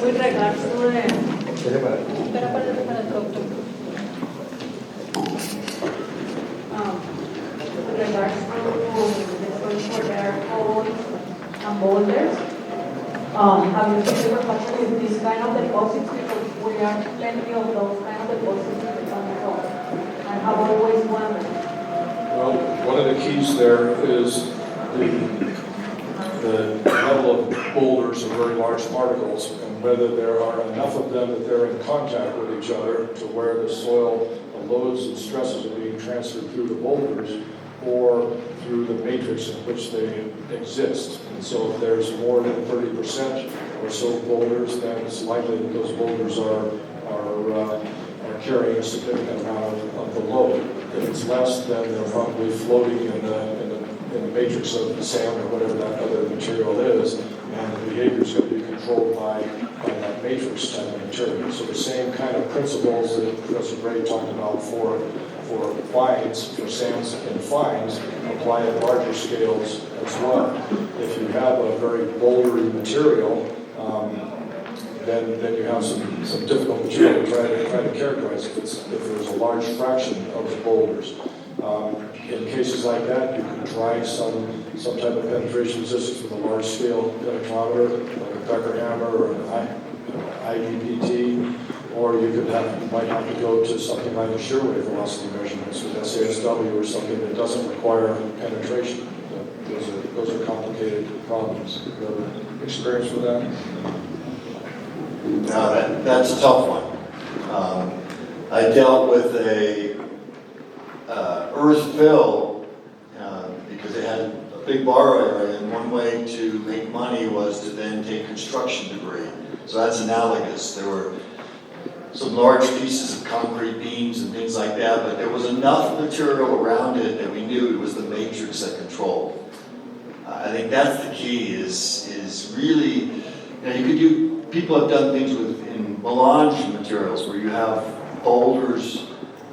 with regards to the with regards to the search for air holes and boulders, have you been ever touched with these kind of deposits? Because we are plenty of those kind of deposits in the coast. I have always wondered. Well, one of the keys there is the level of boulders or very large particles, and whether there are enough of them that they're in contact with each other to where the soil, the loads and stresses are being transferred through the boulders or through the matrix in which they exist. And so if there's more than 30% or so boulders, then it's likely that those boulders are carrying a significant amount of the load. If it's less, then they're probably floating in the matrix of the sand or whatever that other material is, and the behavior is going to be controlled by that matrix type of material. So the same kind of principles that Professor Gray talked about for fines, for sands and fines, apply at larger scales as well. If you have a very bouldery material, then you have some difficult material to try to characterize if there's a large fraction of the boulders. In cases like that, you can try some type of penetration resistance with a large scale penetrometer, like a Becker hammer or an IDPT, or you might have to go to something like a shear wave velocity measurements with SASW or something that doesn't require penetration. Those are complicated problems. You have experience with that? No, that's a tough one. I dealt with a earth fill because it had a big borrow area, and one way to make money was to then take construction debris. So that's analogous. There were some large pieces of concrete beams and things like that, but there was enough material around it that we knew it was the matrix that controlled. I think that's the key. Is really, you could do. People have done things in melange materials where you have boulders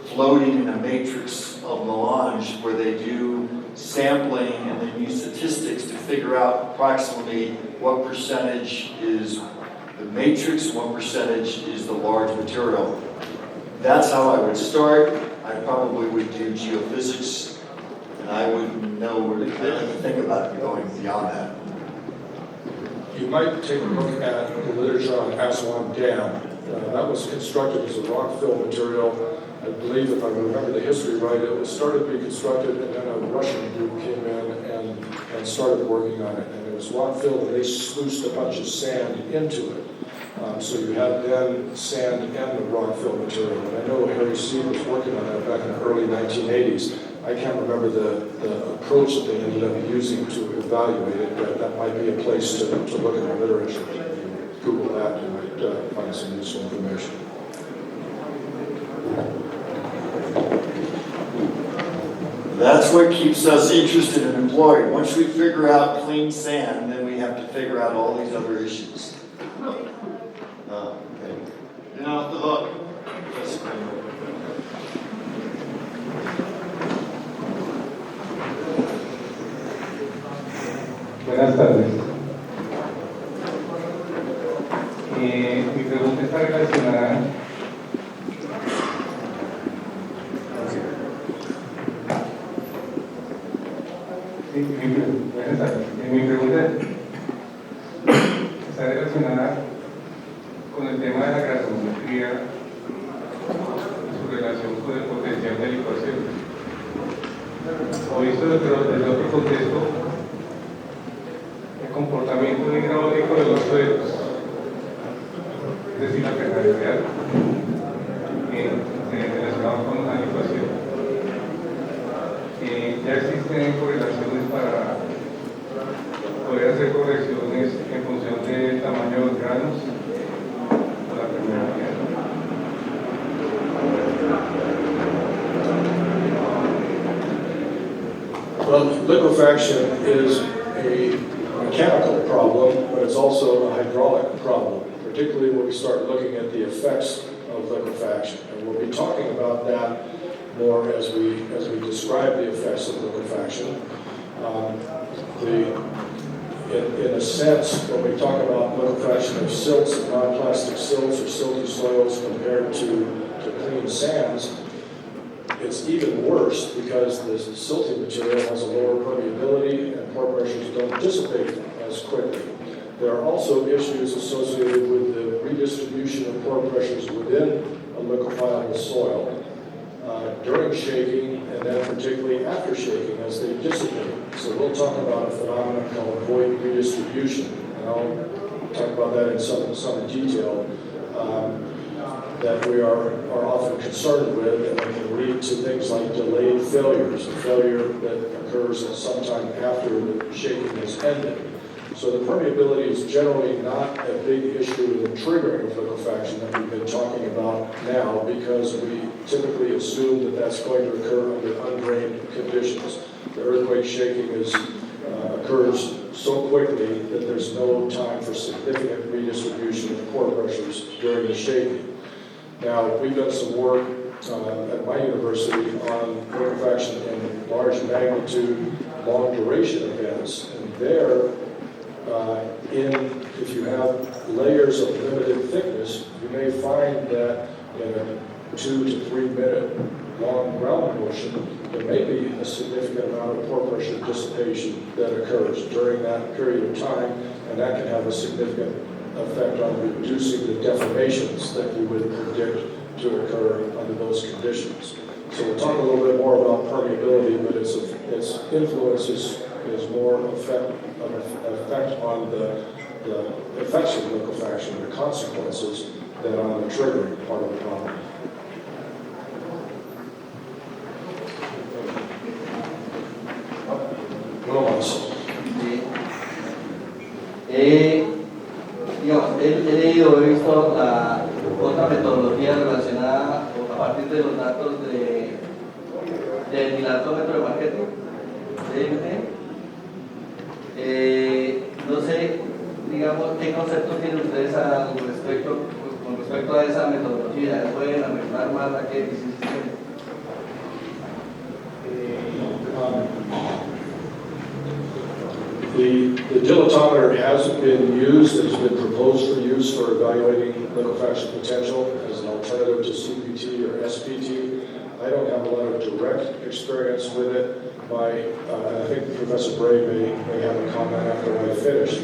floating in a matrix of melange where they do sampling and they use statistics to figure out approximately what percentage is the matrix, what percentage is the large material. That's how I would start. I probably would do geophysics, and I wouldn't know where to think about going beyond that. You might take a look at the literature on Aswan Dam. That was constructed as a rock fill material. I believe, if I remember the history right, it was started to be constructed, and then a Russian group came in and started working on it. And it was rock fill, and they sluiced a bunch of sand into it. So you had then sand and the rock fill material. And I know Harry Seed was working on that back in the early 1980s. I can't remember the approach that they ended up using to evaluate it, but that might be a place to look at the literature. If you Google that, you might find some useful information. That's what keeps us interested and employed. Once we figure out clean sand, then we have to figure out all these other issues. Okay. You're off the hook. That's great. Buenas tardes. Mi pregunta está relacionada buenas tardes. Mi pregunta está relacionada con el tema de la grasometría, su relación con el potencial de licuación. O visto desde otro contexto, comportamiento hidráulico de los suelos, es decir, la permeabilidad relacionado con la licuación. Ya existen correlaciones para poder hacer correcciones en función del tamaño de los granos o la permeabilidad. Well, liquefaction is a mechanical problem, but it's also a hydraulic problem, particularly when we start looking at the effects of liquefaction. And we'll be talking about that more as we describe the effects of liquefaction. in a sense, when we talk about liquefaction of silts and non-plastic silts or silty soils compared to clean sands, it's even worse because the silty material has a lower permeability and pore pressures don't dissipate as quickly. There are also issues associated with the redistribution of pore pressures within a liquefiable soil during shaking and then particularly after shaking as they dissipate. So we'll talk about a phenomenon called void redistribution, and I'll talk about that in some detail, that we are often concerned with, and it can lead to things like delayed failures, a failure that occurs at some time after the shaking has ended. So the permeability is generally not a big issue in the triggering of liquefaction that we've been talking about now, because we typically assume that that's going to occur under undrained conditions. The earthquake shaking occurs so quickly that there's no time for significant redistribution of pore pressures during the shaking. Now, we've done some work at my university on liquefaction in large magnitude, long duration events, and there, if you have layers of limited thickness, you may find that in a 2 to 3 minute long ground motion, there may be a significant amount of pore pressure dissipation that occurs during that period of time, and that can have a significant effect on reducing the deformations that you would predict to occur under those conditions. So we'll talk a little bit more about permeability, but its influence is more effect on the effects of liquefaction, the consequences, than on the triggering part of the problem. No más. He leído, he visto la otra metodología relacionada a partir de los datos del dilatómetro de Marchetti, no sé, digamos, ¿qué conceptos tienen ustedes con respecto a esa metodología? ¿Pueden aumentar más la que existe? The dilatometer hasn't been used. It has been proposed for use for evaluating liquefaction potential as an alternative to CPT or SPT. I don't have a lot of direct experience with it. I think Professor Bray may have a comment after I finish.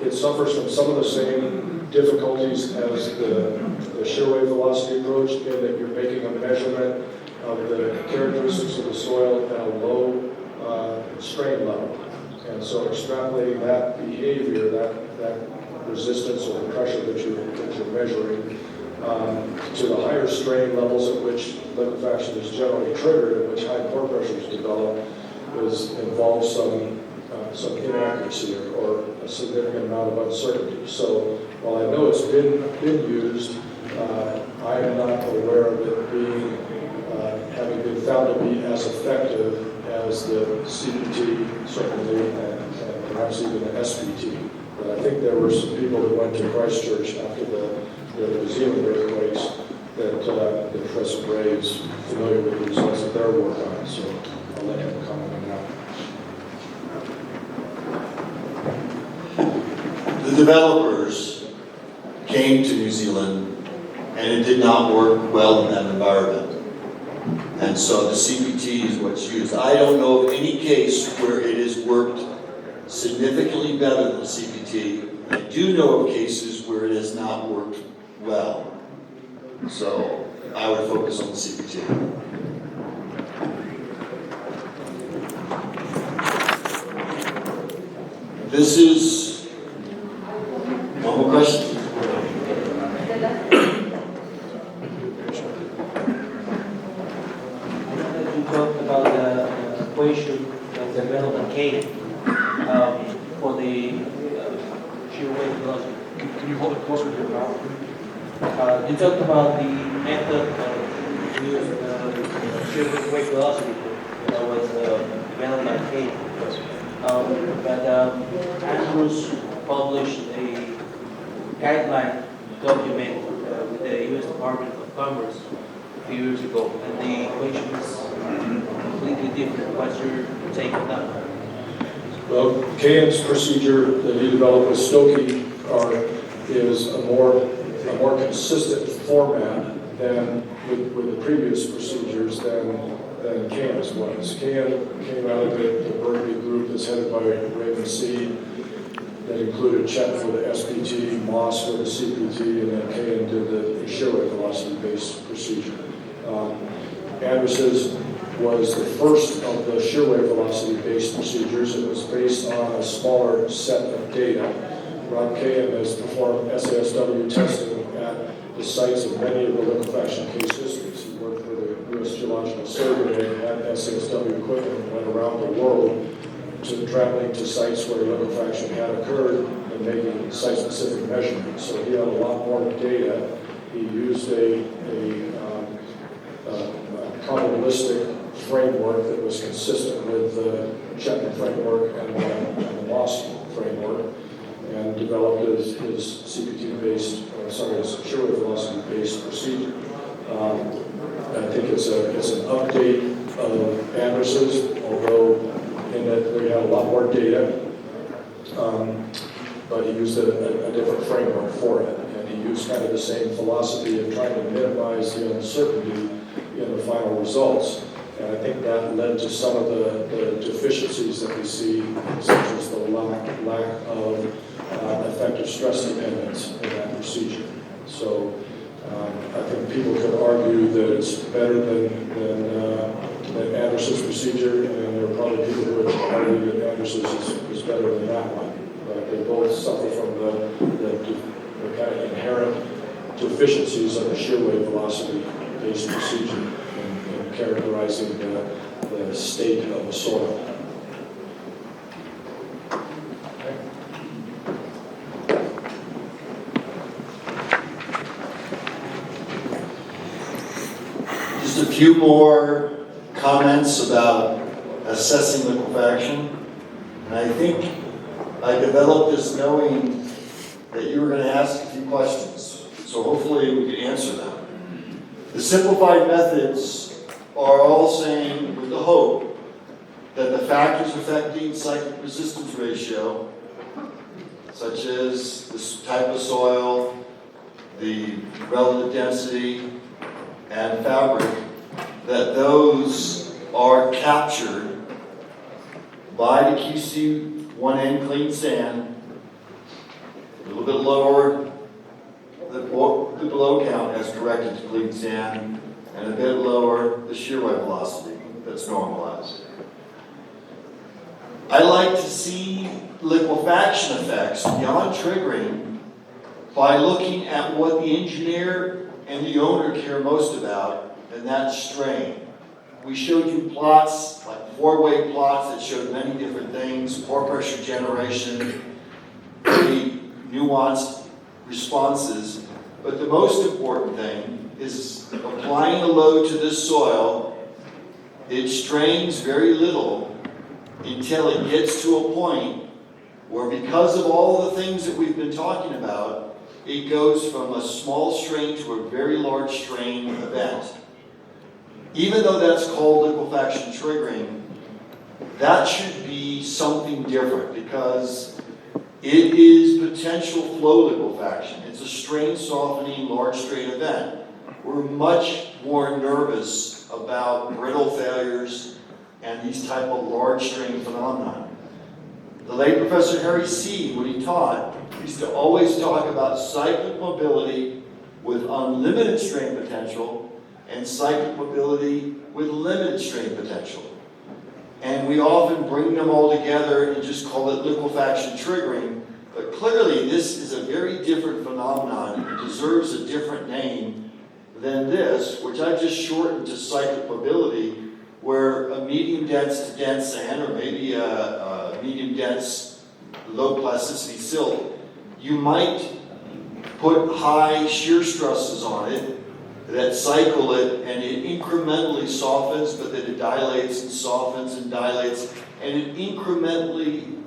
It suffers from some of the same difficulties as the shear wave velocity approach, in that you're making a measurement of the characteristics of the soil at a low strain level. And so extrapolating that behavior, that resistance or the pressure that you're measuring to the higher strain levels at which liquefaction is generally triggered, at which high pore pressures develop, involves some inaccuracy or a significant amount of uncertainty. So while I know it's been used, I am not aware of it having been found to be as effective as the CPT, certainly, and perhaps even the SPT. But I think there were some people that went to Christchurch after the New Zealand earthquakes that Professor Bray is familiar with the results of their work on, so I'll let him comment on that. The developers came to New Zealand and it did not work well in that environment. And so the CPT is what's used. I don't know of any case where it has worked significantly better than the CPT. I do know of cases where it has not worked well. So I would focus on the CPT. This is one more question. Talked about the equation of the Bell cave for the shear wave velocity. Can you hold it closer to your mouth? You talked about the method of use shear wave velocity that was developed by Cave. But Andrews published a guideline document with the U.S. Department of Commerce a few years ago, and the equation is completely different. What's your take on that? Well, Kahan's procedure that he developed with Stokey is a more consistent format than with the previous procedures than Kahan's was. Kahan came out of the Berkeley group that's headed by Raymond Seed, that included Chet for the SPT, Moss for the CPT, and then Kahan did the shear wave velocity-based procedure. Anders's was the first of the shear wave velocity-based procedures. It was based on a smaller set of data. Rob Kahan has performed SASW testing at the sites of many of the liquefaction case histories. He worked for the U.S. Geological Survey and had SASW equipment and went around the world traveling to sites where liquefaction had occurred and making site-specific measurements. So he had a lot more data. He used a probabilistic framework that was consistent with the Chapman framework and the Moss framework, and developed his CPT-based, his shear wave velocity-based procedure. I think it's an update of Anders's, although in that they had a lot more data, but he used a different framework for it, and he used kind of the same philosophy of trying to minimize the uncertainty in the final results. And I think that led to some of the deficiencies that we see, such as the lack of effective stress dependence in that procedure. So I think people could argue that it's better than Anderson's procedure, and there are probably people who would argue that Anderson's is better than that one. But they both suffer from the kind of inherent deficiencies of the shear wave velocity-based procedure in characterizing the state of the soil. Just a few more comments about assessing liquefaction. And I think I developed this knowing that you were going to ask a few questions. So hopefully we can answer them. The simplified methods are all saying, with the hope, that the factors affecting cyclic resistance ratio, such as this type of soil, the relative density, and fabric, that those are captured by the QC1N clean sand, a little bit lower, the below count as corrected to clean sand, and a bit lower the shear wave velocity that's normalized. I like to see liquefaction effects beyond triggering by looking at what the engineer and the owner care most about, and that's strain. We showed you plots, like four-way plots that showed many different things, pore pressure generation, pretty nuanced responses. But the most important thing is applying a load to this soil. It strains very little until it gets to a point where, because of all the things that we've been talking about, it goes from a small strain to a very large strain event. Even though that's called liquefaction triggering, that should be something different, because it is potential flow liquefaction. It's a strain softening, large strain event. We're much more nervous about brittle failures and these type of large strain phenomena. The late Professor Harry Seed, when he taught, used to always talk about cyclic mobility with unlimited strain potential and cyclic mobility with limited strain potential. And we often bring them all together and just call it liquefaction triggering, but clearly this is a very different phenomenon. It deserves a different name than this, which I've just shortened to cyclic mobility, where a medium dense to dense sand, or maybe a medium dense low plasticity silt, you might put high shear stresses on it that cycle it, and it incrementally softens, but then it dilates and softens and dilates, and it incrementally,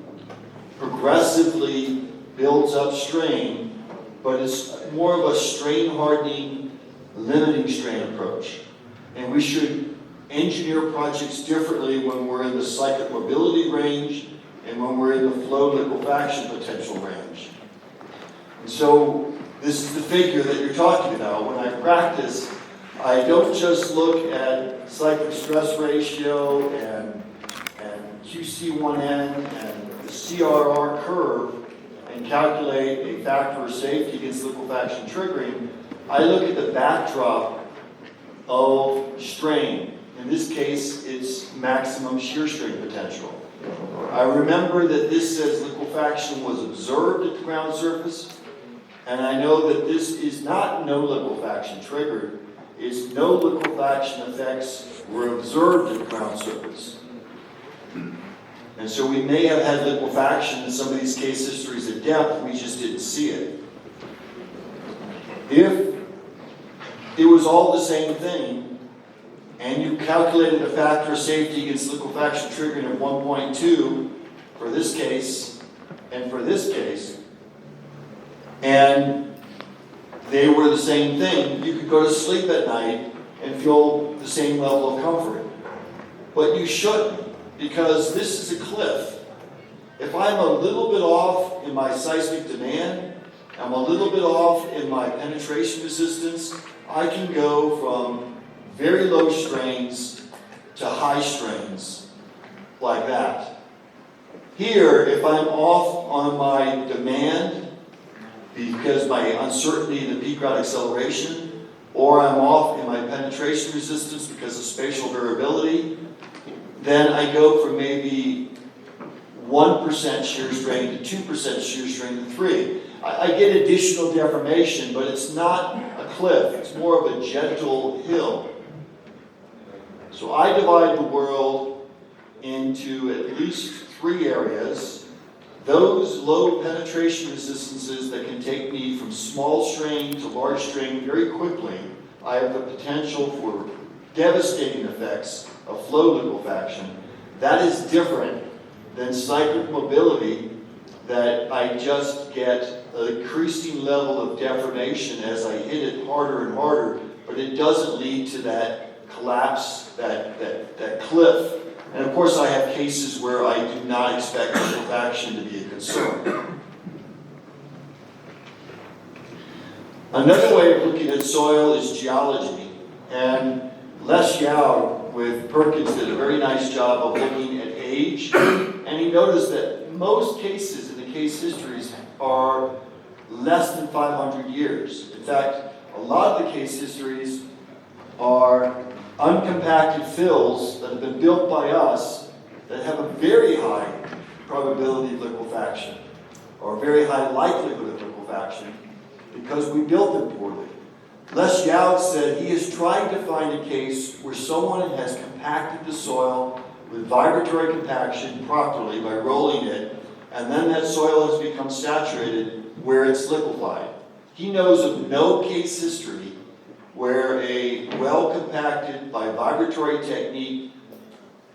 progressively builds up strain, but it's more of a strain hardening, limiting strain approach. And we should engineer projects differently when we're in the cyclic mobility range and when we're in the flow liquefaction potential range. And so this is the figure that you're talking about. When I practice, I don't just look at cyclic stress ratio and QC1N and the CRR curve and calculate a factor of safety against liquefaction triggering. I look at the backdrop of strain. In this case, it's maximum shear strain potential. I remember that this says liquefaction was observed at the ground surface, and I know that this is not no liquefaction triggered. It's no liquefaction effects were observed at the ground surface. And so we may have had liquefaction in some of these case histories at depth, we just didn't see it. If it was all the same thing, and you calculated a factor of safety against liquefaction triggering of 1.2 for this case, and for this case, and they were the same thing, you could go to sleep at night and feel the same level of comfort. But you shouldn't, because this is a cliff. If I'm a little bit off in my seismic demand, I'm a little bit off in my penetration resistance, I can go from very low strains to high strains, like that. Here, if I'm off on my demand, because my uncertainty in the peak route acceleration, or I'm off in my penetration resistance because of spatial variability, then I go from maybe 1% shear strain to 2% shear strain to 3%. I get additional deformation, but it's not a cliff. It's more of a gentle hill. So I divide the world into at least 3 areas. Those low penetration resistances that can take me from small strain to large strain very quickly, I have the potential for devastating effects of flow liquefaction. That is different than cyclic mobility, that I just get an increasing level of deformation as I hit it harder and harder, but it doesn't lead to that collapse, that cliff. And of course I have cases where I do not expect liquefaction to be a concern. Another way of looking at soil is geology. And Les Yao with Perkins did a very nice job of looking at age. And he noticed that most cases in the case histories are less than 500 years. In fact, a lot of the case histories are uncompacted fills that have been built by us that have a very high probability of liquefaction, or a very high likelihood of liquefaction, because we built them poorly. Les Yao said he is trying to find a case where someone has compacted the soil with vibratory compaction properly by rolling it, and then that soil has become saturated where it's liquefied. He knows of no case history where a well-compacted by vibratory technique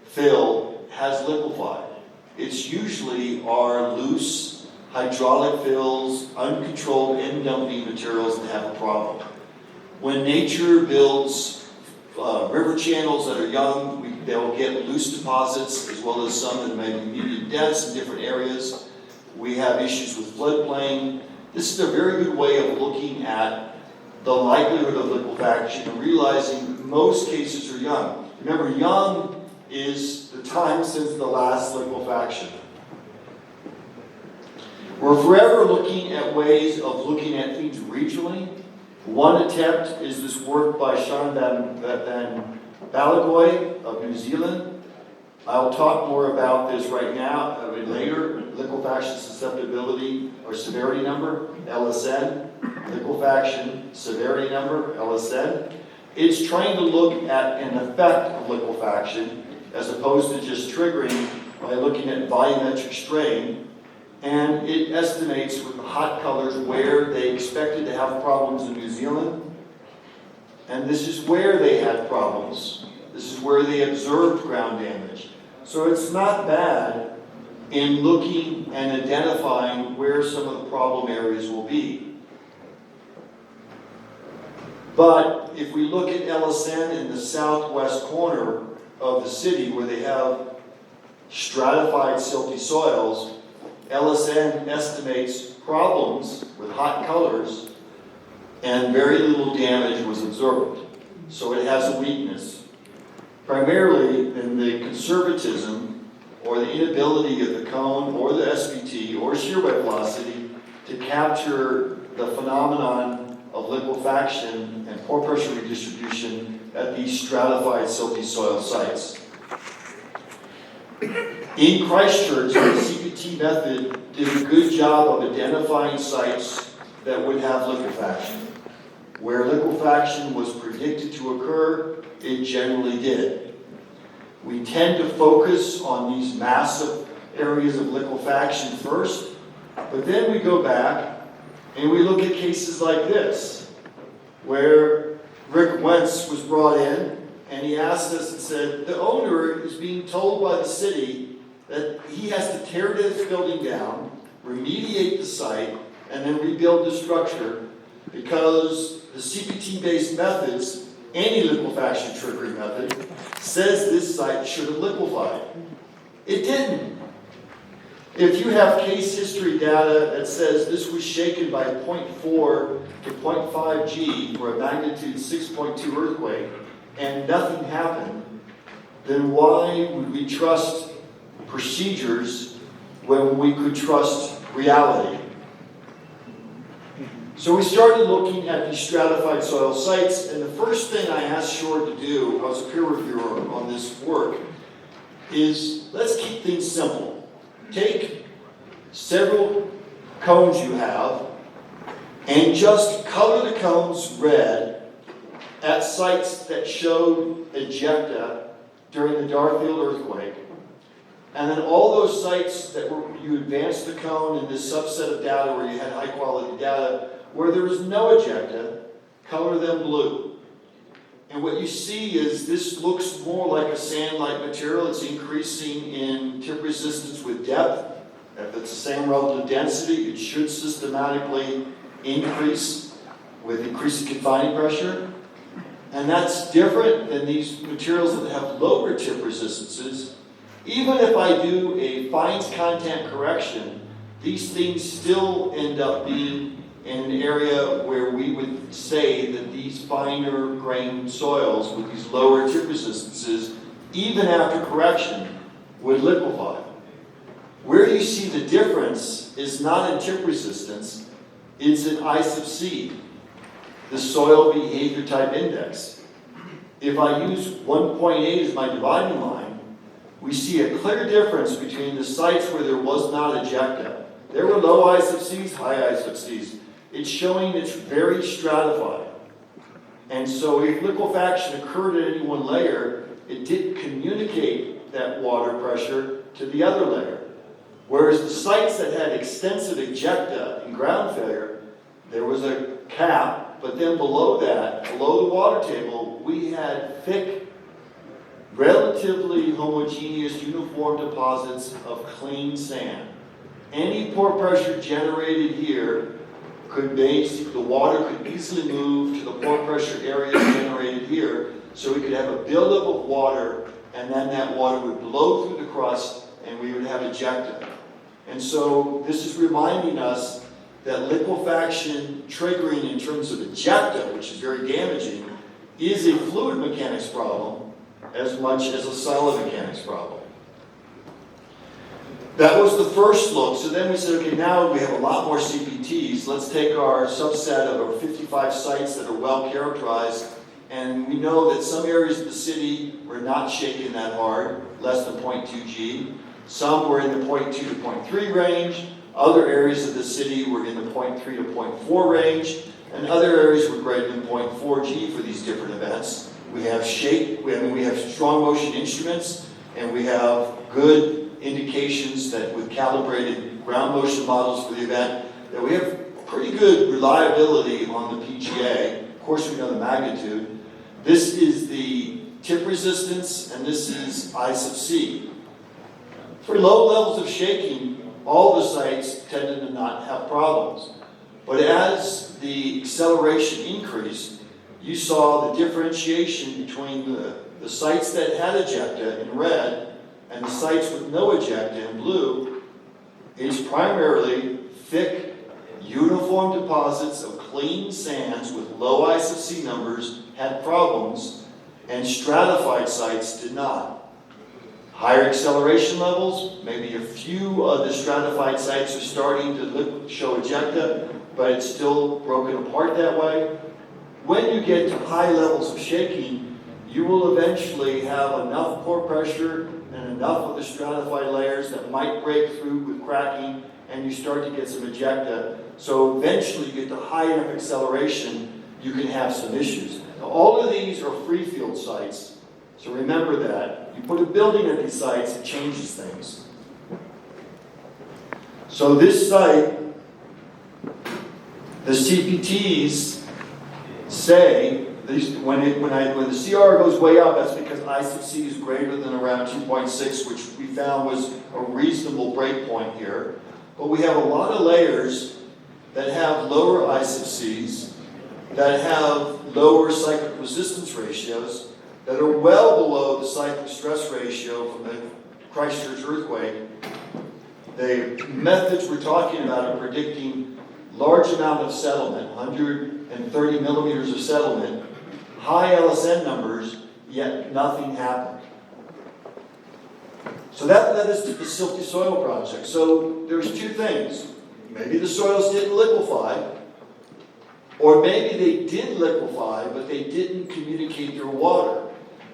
fill has liquefied. It's usually our loose hydraulic fills, uncontrolled end dumping materials that have a problem. When nature builds river channels that are young, they'll get loose deposits as well as some that may be medium dense in different areas. We have issues with floodplain. This is a very good way of looking at the likelihood of liquefaction and realizing most cases are young. Remember, young is the time since the last liquefaction. We're forever looking at ways of looking at things regionally. One attempt is this work by Sean van Balagoy of New Zealand. I'll talk more about this right now, later. Liquefaction susceptibility or severity number, LSN. Liquefaction severity number, LSN. It's trying to look at an effect of liquefaction as opposed to just triggering by looking at volumetric strain. And it estimates with the hot colors where they expected to have problems in New Zealand. And this is where they had problems. This is where they observed ground damage. So it's not bad in looking and identifying where some of the problem areas will be. But if we look at LSN in the southwest corner of the city where they have stratified silty soils, LSN estimates problems with hot colors and very little damage was observed. So it has a weakness, primarily in the conservatism or the inability of the cone or the SVT or shear wave velocity to capture the phenomenon of liquefaction and pore pressure redistribution at these stratified silty soil sites. In Christchurch, the CPT method did a good job of identifying sites that would have liquefaction. Where liquefaction was predicted to occur, it generally did. We tend to focus on these massive areas of liquefaction first, but then we go back and we look at cases like this, where Rick Wentz was brought in and he asked us and said, the owner is being told by the city that he has to tear this building down, remediate the site, and then rebuild the structure because the CPT-based methods, any liquefaction triggering method, says this site should have liquefied. It didn't. If you have case history data that says this was shaken by 0.4 to 0.5 G for a magnitude 6.2 earthquake and nothing happened, then why would we trust procedures when we could trust reality? So we started looking at these stratified soil sites, and the first thing I asked Shore to do, I was a peer reviewer on this work, is let's keep things simple. Take several cones you have and just color the cones red at sites that showed ejecta during the Darfield earthquake. And then all those sites that you advanced the cone in this subset of data where you had high quality data, where there was no ejecta, color them blue. And what you see is this looks more like a sand-like material. It's increasing in tip resistance with depth. If it's the same relative density, it should systematically increase with increasing confining pressure. And that's different than these materials that have lower tip resistances. Even if I do a fines content correction, these things still end up being in an area where we would say that these finer grained soils with these lower tip resistances, even after correction, would liquefy. Where you see the difference is not in tip resistance, it's in I sub C, the soil behavior type index. If I use 1.8 as my dividing line, we see a clear difference between the sites where there was not ejecta. There were low I sub Cs, high I sub Cs. It's showing it's very stratified. And so if liquefaction occurred at any one layer, it didn't communicate that water pressure to the other layer. Whereas the sites that had extensive ejecta and ground failure, there was a cap, but then below that, below the water table, we had thick, relatively homogeneous, uniform deposits of clean sand. Any pore pressure generated here could the water could easily move to the pore pressure areas generated here, so we could have a buildup of water, and then that water would blow through the crust, and we would have ejecta. And so this is reminding us that liquefaction triggering in terms of ejecta, which is very damaging, is a fluid mechanics problem as much as a solid mechanics problem. That was the first look. So then we said, okay, now we have a lot more CPTs. Let's take our subset of our 55 sites that are well characterized. And we know that some areas of the city were not shaken that hard, less than 0.2 G. Some were in the 0.2 to 0.3 range. Other areas of the city were in the 0.3 to 0.4 range. And other areas were greater than 0.4 G for these different events. We have we have strong motion instruments, and we have good indications that with calibrated ground motion models for the event, that we have pretty good reliability on the PGA. Of course, we know the magnitude. This is the tip resistance, and this is I sub C. For low levels of shaking, all the sites tended to not have problems. But as the acceleration increased, you saw the differentiation between the sites that had ejecta in red and the sites with no ejecta in blue, is primarily thick, uniform deposits of clean sands with low ISFC numbers had problems, and stratified sites did not. Higher acceleration levels, maybe a few of the stratified sites are starting to show ejecta, but it's still broken apart that way. When you get to high levels of shaking, you will eventually have enough pore pressure and enough of the stratified layers that might break through with cracking, and you start to get some ejecta. So eventually you get to high enough acceleration, you can have some issues. Now, all of these are free field sites, so remember that. You put a building at these sites, it changes things. So this site, the CPTs say, when the CR goes way up, that's because ISFC is greater than around 2.6, which we found was a reasonable break point here. But we have a lot of layers that have lower ISFCs, that have lower cyclic resistance ratios, that are well below the cyclic stress ratio from the Christchurch earthquake. The methods we're talking about are predicting large amount of settlement, 130 millimeters of settlement, high LSN numbers, yet nothing happened. So that led us to the Silty Soil Project. So there's two things. Maybe the soils didn't liquefy, or maybe they did liquefy, but they didn't communicate their water.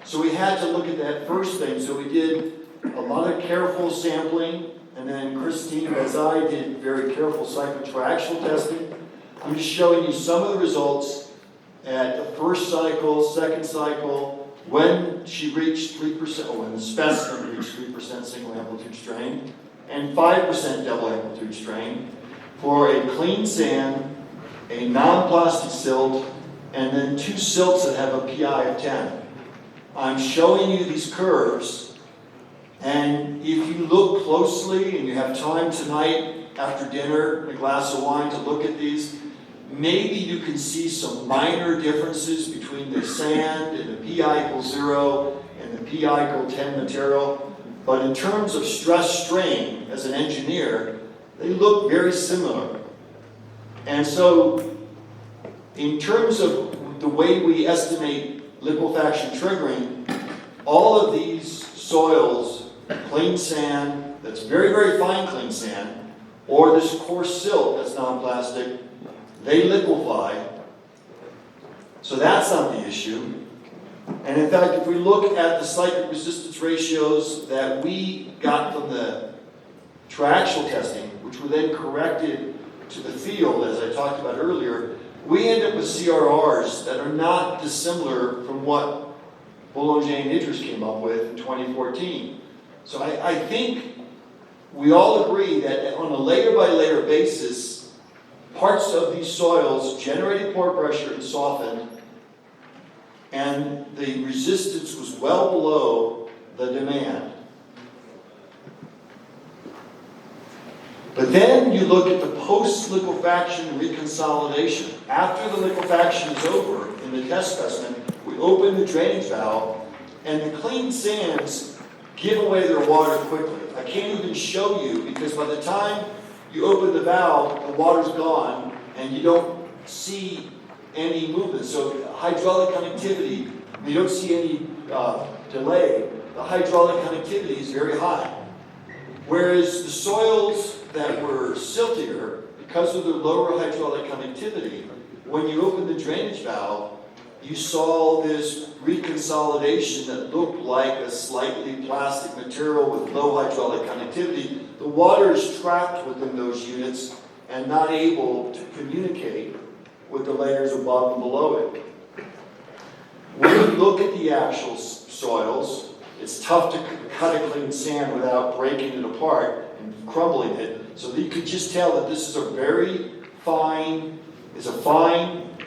So we had to look at that first thing. So we did a lot of careful sampling, and then Christine, as I did, very careful cyclotriaxial testing. I'm just showing you some of the results at the first cycle, second cycle, when she reached 3%, or when the specimen reached 3% single amplitude strain, and 5% double amplitude strain, for a clean sand, a non-plastic silt, and then two silts that have a PI of 10. I'm showing you these curves, and if you look closely and you have time tonight after dinner and a glass of wine to look at these, maybe you can see some minor differences between the sand and the PI equals 0 and the PI equal 10 material. But in terms of stress strain, as an engineer, they look very similar. And so, in terms of the way we estimate liquefaction triggering, all of these soils, clean sand, that's very, very fine clean sand, or this coarse silt that's non-plastic, they liquefy. So that's not the issue. And in fact, if we look at the cyclic resistance ratios that we got from the triaxial testing, which were then corrected to the field, as I talked about earlier, we end up with CRRs that are not dissimilar from what Boulanger and Idris came up with in 2014. So I think we all agree that on a layer-by-layer basis, parts of these soils generated pore pressure and softened, and the resistance was well below the demand. But then you look at the post-liquefaction reconsolidation. After the liquefaction is over in the test specimen, we open the drainage valve, and the clean sands give away their water quickly. I can't even show you, because by the time you open the valve, the water's gone, and you don't see any movement. So hydraulic connectivity, you don't see any delay. The hydraulic connectivity is very high. Whereas the soils that were siltier, because of the lower hydraulic connectivity, when you open the drainage valve, you saw this reconsolidation that looked like a slightly plastic material with low hydraulic connectivity. The water is trapped within those units and not able to communicate with the layers above and below it. When you look at the actual soils, it's tough to cut a clean sand without breaking it apart and crumbling it. So that you could just tell that this is a very fine,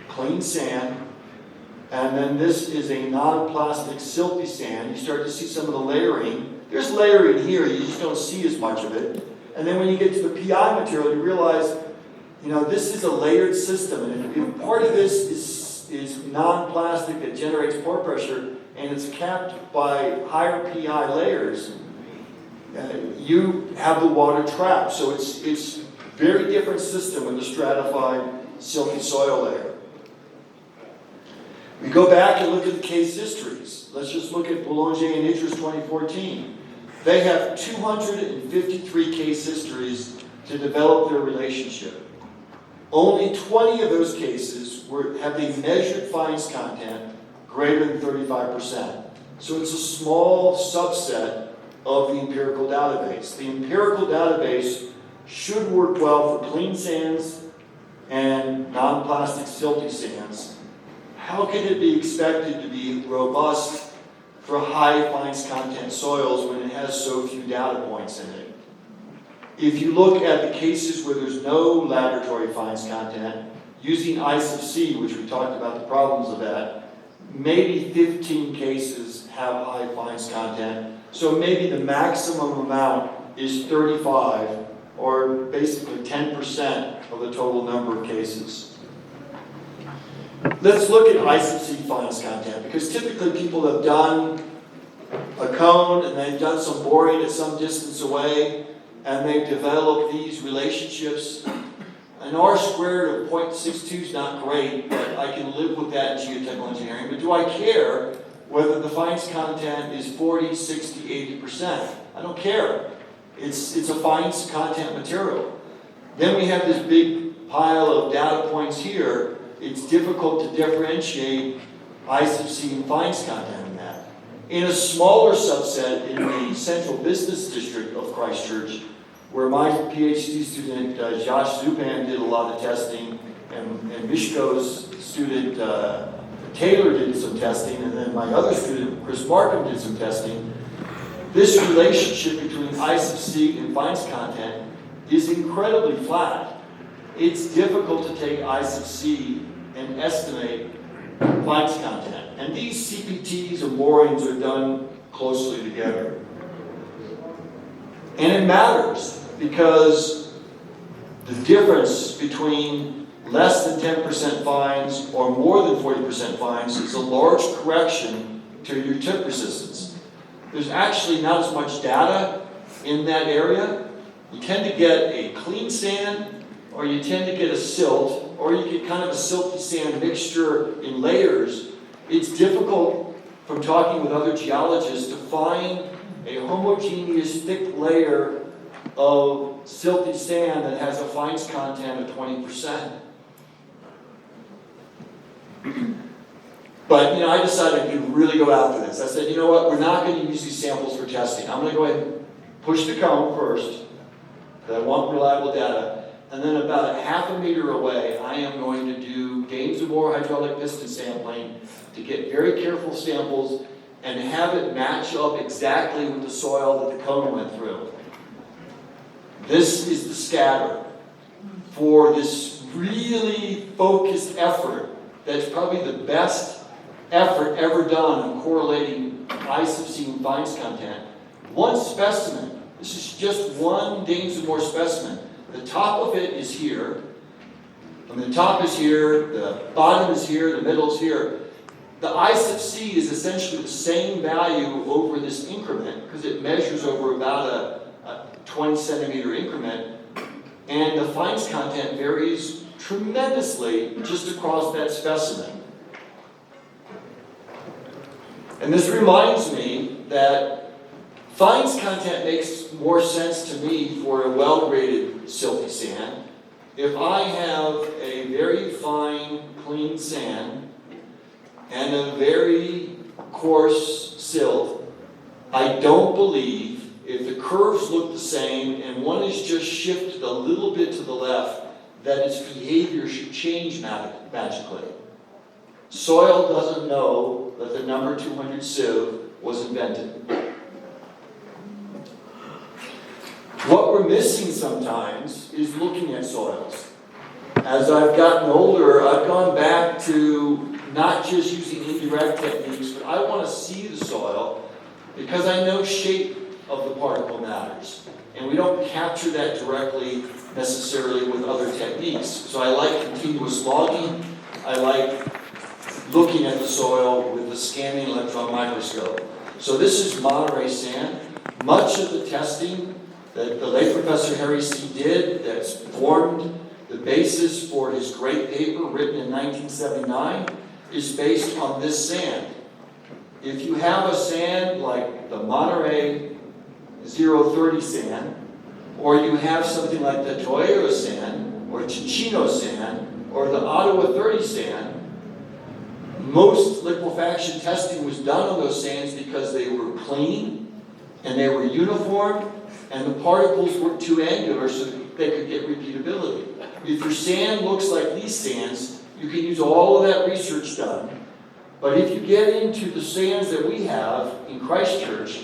clean sand. And then this is a non-plastic silty sand. You start to see some of the layering. There's layering here, you just don't see as much of it. And then when you get to the PI material, you realize, this is a layered system. And if part of this is non-plastic that generates pore pressure, and it's capped by higher PI layers, You have the water trapped, so it's very different system with the stratified silty soil layer. We go back and look at the case histories. Let's just look at Boulanger and Idris 2014. They have 253 case histories to develop their relationship. Only 20 of those cases have they measured fines content greater than 35%. So it's a small subset of the empirical database. The empirical database should work well for clean sands and non-plastic silty sands. How can it be expected to be robust for high fines content soils when it has so few data points in it? If you look at the cases where there's no laboratory fines content, using ice of C, which we talked about the problems of that, maybe 15 cases have high fines content. So maybe the maximum amount is 35, or basically 10% of the total number of cases. Let's look at ice of C fines content, because typically people have done a cone and they've done some boring at some distance away, and they've developed these relationships. An R squared of 0.62 is not great, but I can live with that in geotechnical engineering. But do I care whether the fines content is 40, 60, 80%? I don't care. It's a fines content material. Then we have this big pile of data points here. It's difficult to differentiate ice of C and fines content in that. In a smaller subset in the central business district of Christchurch, where my PhD student Josh Zupan did a lot of testing, and Mishko's student Taylor did some testing, and then my other student Chris Markham did some testing. This relationship between ice of C and fines content is incredibly flat. It's difficult to take ice of C and estimate fines content. And these CPTs and borings are done closely together. And it matters because the difference between less than 10% fines or more than 40% fines is a large correction to your tip resistance. There's actually not as much data in that area. You tend to get a clean sand, or you tend to get a silt, or you get kind of a silty sand mixture in layers. It's difficult, from talking with other geologists, to find a homogeneous thick layer of silty sand that has a fines content of 20%. But I decided to really go after this. I said, you know what, we're not going to use these samples for testing. I'm going to go ahead and push the cone first, because I want reliable data. And then about a half a meter away, I am going to do Dames and Moore hydraulic piston sampling to get very careful samples and have it match up exactly with the soil that the cone went through. This is the scatter for this really focused effort that's probably the best effort ever done on correlating ice of C and fines content. One specimen, this is just one Dames and Moore specimen. The top of it is here, and the top is here, the bottom is here, the middle is here. The ice of C is essentially the same value over this increment, because it measures over about a 20 centimeter increment, and the fines content varies tremendously just across that specimen. And this reminds me that fines content makes more sense to me for a well-graded silty sand. If I have a very fine, clean sand and a very coarse silt, I don't believe, if the curves look the same and one is just shifted a little bit to the left, that its behavior should change magically. Soil doesn't know that the number 200 sieve was invented. What we're missing sometimes is looking at soils. As I've gotten older, I've gone back to not just using indirect techniques, but I want to see the soil because I know shape of the particle matters. And we don't capture that directly necessarily with other techniques. So I like continuous logging. I like looking at the soil with the scanning electron microscope. So this is Monterey sand. Much of the testing that the late Professor Harry C. did, that's formed the basis for his great paper written in 1979, is based on this sand. If you have a sand like the Monterey 030 sand, or you have something like the Toyota sand, or Ticino sand, or the Ottawa 30 sand, most liquefaction testing was done on those sands because they were clean, and they were uniform, and the particles weren't too angular so that they could get repeatability. If your sand looks like these sands, you can use all of that research done. But if you get into the sands that we have in Christchurch,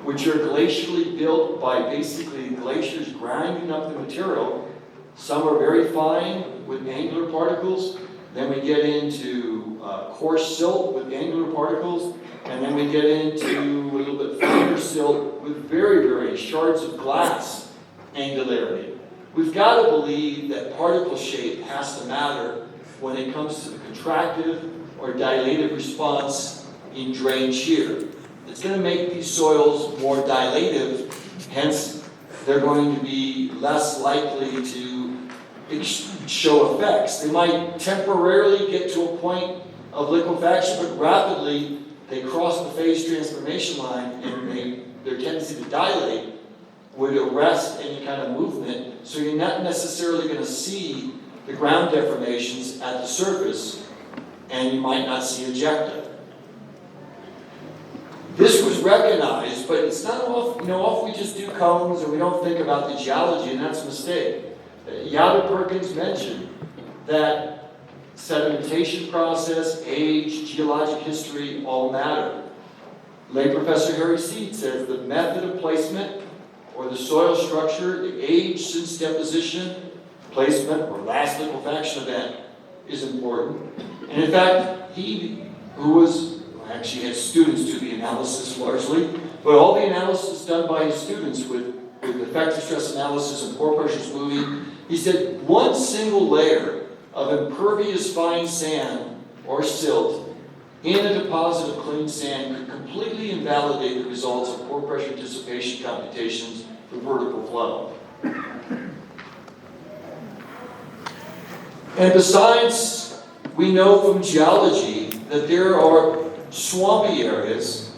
which are glacially built by basically glaciers grinding up the material, some are very fine with angular particles, then we get into coarse silt with angular particles, and then we get into a little bit finer silt with very, very shards of glass angularity. We've got to believe that particle shape has to matter when it comes to the contractive or dilative response in drain shear. It's going to make these soils more dilative, hence they're going to be less likely to show effects. They might temporarily get to a point of liquefaction, but rapidly they cross the phase transformation line and their tendency to dilate would arrest any kind of movement. So you're not necessarily going to see the ground deformations at the surface, and you might not see ejecta. This was recognized, but it's not often we just do cones and we don't think about the geology, and that's a mistake. Yada Perkins mentioned that sedimentation process, age, geologic history all matter. Late Professor Harry Seed says the method of placement or the soil structure, the age since deposition, placement, or last liquefaction event is important. And in fact, he, who was, actually had students do the analysis largely, but all the analysis done by his students with effective stress analysis and pore pressures moving, he said one single layer of impervious fine sand or silt in a deposit of clean sand could completely invalidate the results of pore pressure dissipation computations for vertical flow. And besides, we know from geology that there are swampy areas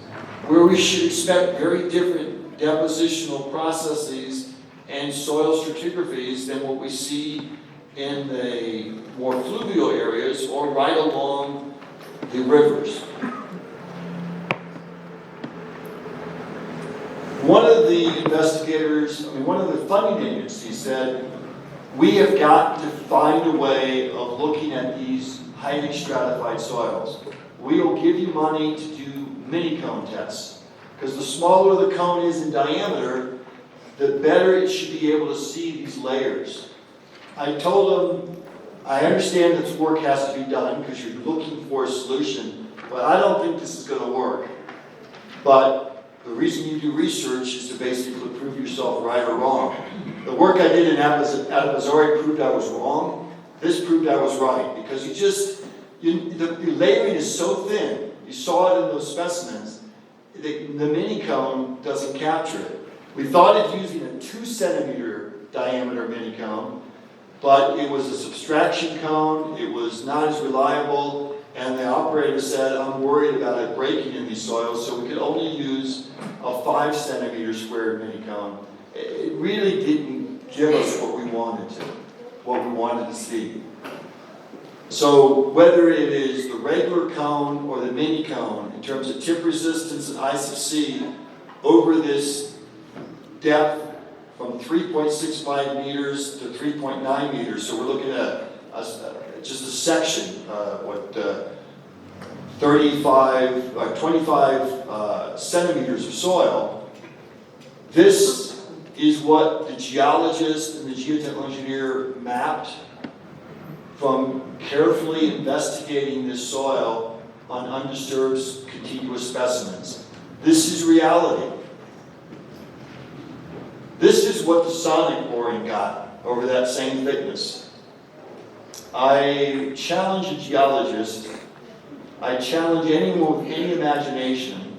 where we should expect very different depositional processes and soil stratigraphies than what we see in the more fluvial areas or right along the rivers. One of the investigators, one of the funding agencies said, we have got to find a way of looking at these highly stratified soils. We will give you money to do mini cone tests, because the smaller the cone is in diameter, the better it should be able to see these layers. I told them, I understand that work has to be done because you're looking for a solution, but I don't think this is going to work. But the reason you do research is to basically prove yourself right or wrong. The work I did in Adapazori proved I was wrong. This proved I was right, because the layering is so thin. You saw it in those specimens. The mini cone doesn't capture it. We thought of using a 2 centimeter diameter mini cone, but it was a subtraction cone. It was not as reliable, and the operator said, I'm worried about it breaking in these soils, so we could only use a 5 centimeter squared mini cone. It really didn't give us what we wanted to see. So whether it is the regular cone or the mini cone, in terms of tip resistance and I sub C, over this depth from 3.65 meters to 3.9 meters, so we're looking at just a section, 25 centimeters of soil. This is what the geologist and the geotechnical engineer mapped from carefully investigating this soil on undisturbed contiguous specimens. This is reality. This is what the sonic boring got over that same thickness. I challenge a geologist, I challenge anyone with any imagination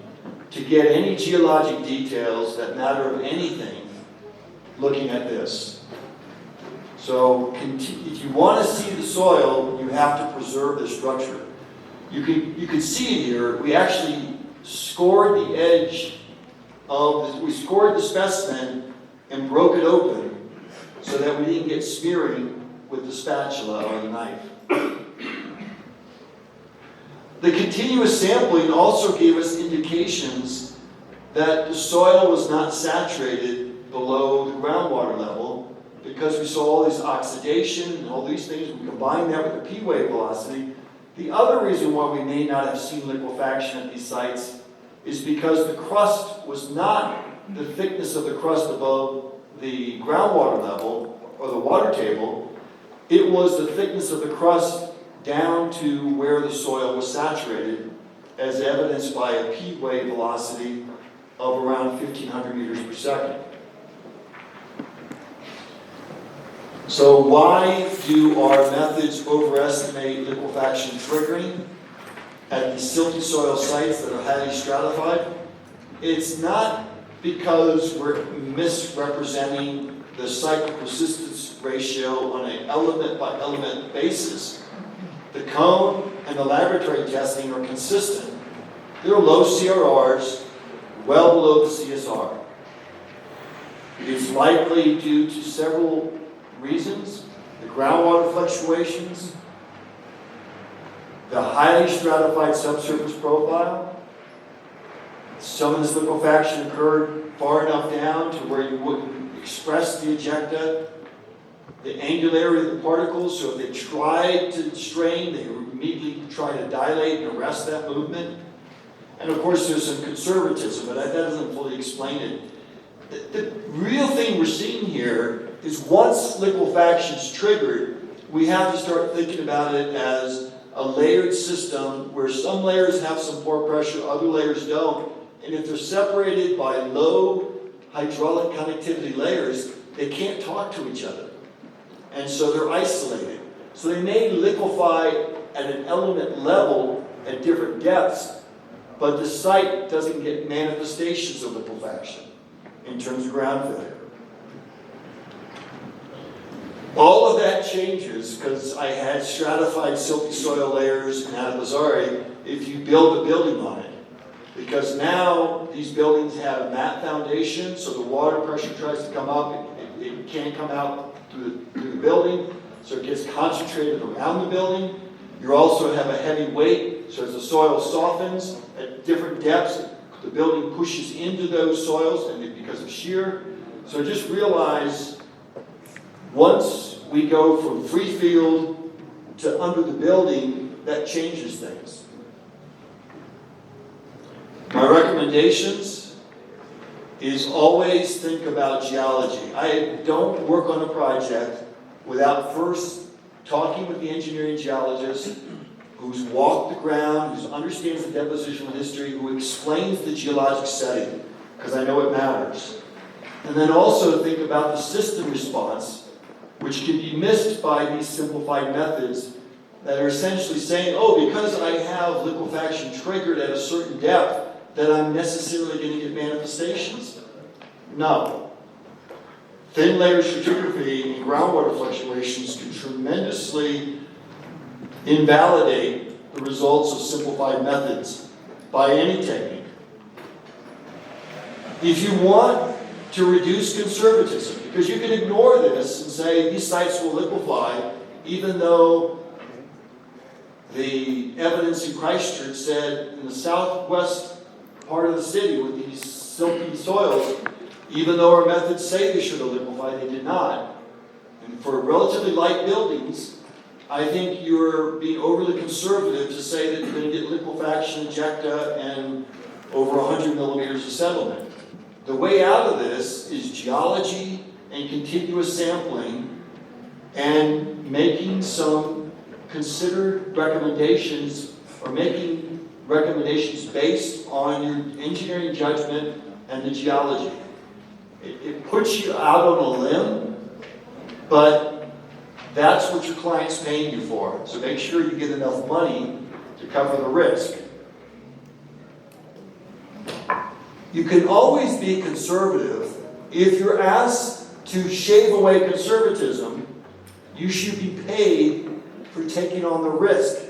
to get any geologic details that matter of anything looking at this. So if you want to see the soil, you have to preserve the structure. You can see here, we actually scored the edge we scored the specimen and broke it open so that we didn't get smearing with the spatula or the knife. The continuous sampling also gave us indications that the soil was not saturated below the groundwater level because we saw all this oxidation and all these things. We combined that with the P-wave velocity. The other reason why we may not have seen liquefaction at these sites is because the crust was not the thickness of the crust above the groundwater level or the water table. It was the thickness of the crust down to where the soil was saturated, as evidenced by a P-wave velocity of around 1,500 meters per second. So why do our methods overestimate liquefaction triggering at these silty soil sites that are highly stratified? It's not because we're misrepresenting the cycle persistence ratio on an element by element basis. The cone and the laboratory testing are consistent. There are low CRRs, well below the CSR. It's likely due to several reasons: the groundwater fluctuations, the highly stratified subsurface profile. Some of this liquefaction occurred far enough down to where you wouldn't express the ejecta, the angularity of the particles, so if they tried to strain, they would immediately try to dilate and arrest that movement. And of course there's some conservatism, but that doesn't fully explain it. The real thing we're seeing here is once liquefaction is triggered, we have to start thinking about it as a layered system where some layers have some pore pressure, other layers don't. And if they're separated by low hydraulic conductivity layers, they can't talk to each other. And so they're isolated. So they may liquefy at an element level at different depths, but the site doesn't get manifestations of liquefaction in terms of ground failure. All of that changes because I had stratified silty soil layers in Adelazzari if you build a building on it. Because now these buildings have mat foundations, so the water pressure tries to come up, it can't come out through the building, so it gets concentrated around the building. You also have a heavy weight, so as the soil softens at different depths, the building pushes into those soils and because of shear. So just realize once we go from free field to under the building, that changes things. My recommendations is always think about geology. I don't work on a project without first talking with the engineering geologist who's walked the ground, who understands the depositional history, who explains the geologic setting, because I know it matters. And then also think about the system response, which can be missed by these simplified methods that are essentially saying, oh, because I have liquefaction triggered at a certain depth, that I'm necessarily going to get manifestations. No. Thin layer stratigraphy and groundwater fluctuations can tremendously invalidate the results of simplified methods by any technique. If you want to reduce conservatism, because you can ignore this and say these sites will liquefy, even though the evidence in Christchurch said in the southwest part of the city with these silty soils, even though our methods say they should have liquefied, they did not. And for relatively light buildings, I think you're being overly conservative to say that you're going to get liquefaction, ejecta, and over 100 millimeters of settlement. The way out of this is geology and continuous sampling and making some considered recommendations or making recommendations based on your engineering judgment and the geology. It puts you out on a limb, but that's what your client's paying you for. So make sure you get enough money to cover the risk. You can always be conservative. If you're asked to shave away conservatism, you should be paid for taking on the risk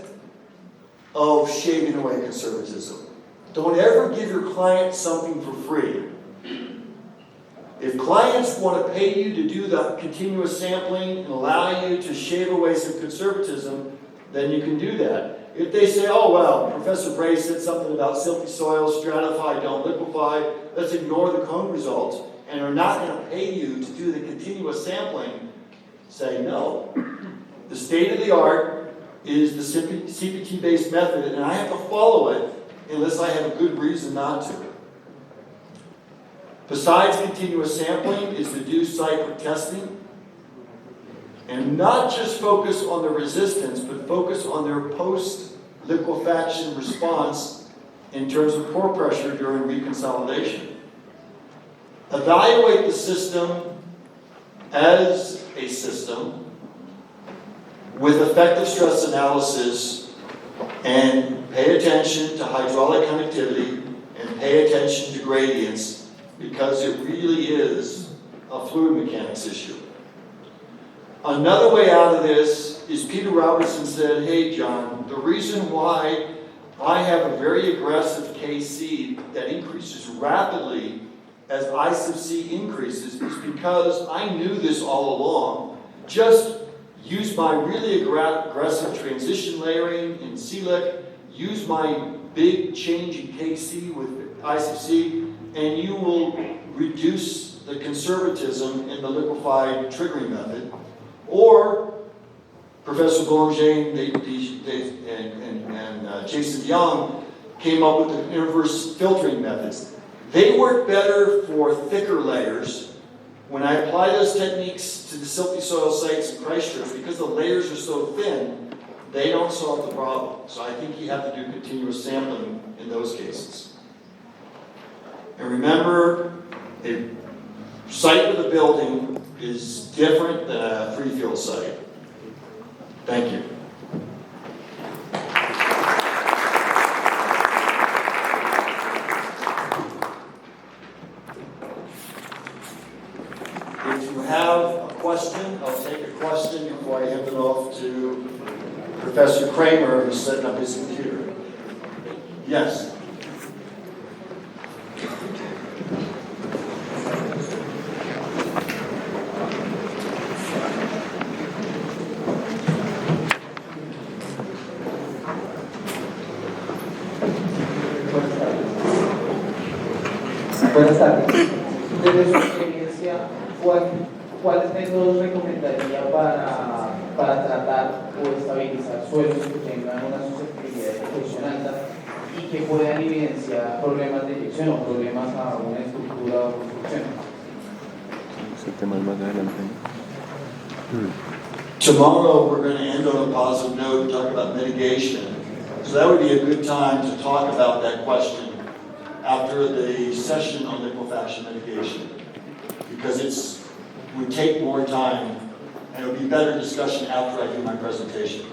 of shaving away conservatism. Don't ever give your client something for free. If clients want to pay you to do the continuous sampling and allow you to shave away some conservatism, then you can do that. If they say, oh, well, Professor Bray said something about silty soils, stratify, don't liquefy, let's ignore the cone results, and are not going to pay you to do the continuous sampling, say no. The state of the art is the CPT-based method, and I have to follow it unless I have a good reason not to. Besides continuous sampling is to do cyclic testing and not just focus on the resistance, but focus on their post-liquefaction response in terms of pore pressure during reconsolidation. Evaluate the system as a system with effective stress analysis and pay attention to hydraulic conductivity and pay attention to gradients, because it really is a fluid mechanics issue. Another way out of this is Peter Robertson said, hey John, the reason why I have a very aggressive KC that increases rapidly as I sub C increases is because I knew this all along. Just use my really aggressive transition layering in CLIC, use my big change in KC with I sub C, and you will reduce the conservatism in the liquefied triggering method. Or Professor Boulanger and Jason Young came up with the inverse filtering methods. They work better for thicker layers. When I apply those techniques to the silty soil sites in Christchurch, because the layers are so thin, they don't solve the problem. So I think you have to do continuous sampling in those cases. And remember, a site with a building is different than a free field site. Thank you. If you have a question, I'll take a question before I hand it off to Professor Kramer, who's setting up his computer. Yes. Buenas tardes. Desde su experiencia, ¿cuáles métodos recomendaría para tratar o estabilizar suelos que tengan una susceptibilidad de ejecución alta y que puedan evidenciar problemas de eyección o problemas a una estructura o construcción? Tomorrow we're going to end on a positive note and talk about mitigation. So that would be a good time to talk about that question after the session on liquefaction mitigation, because it would take more time and it would be better discussion after I do my presentation.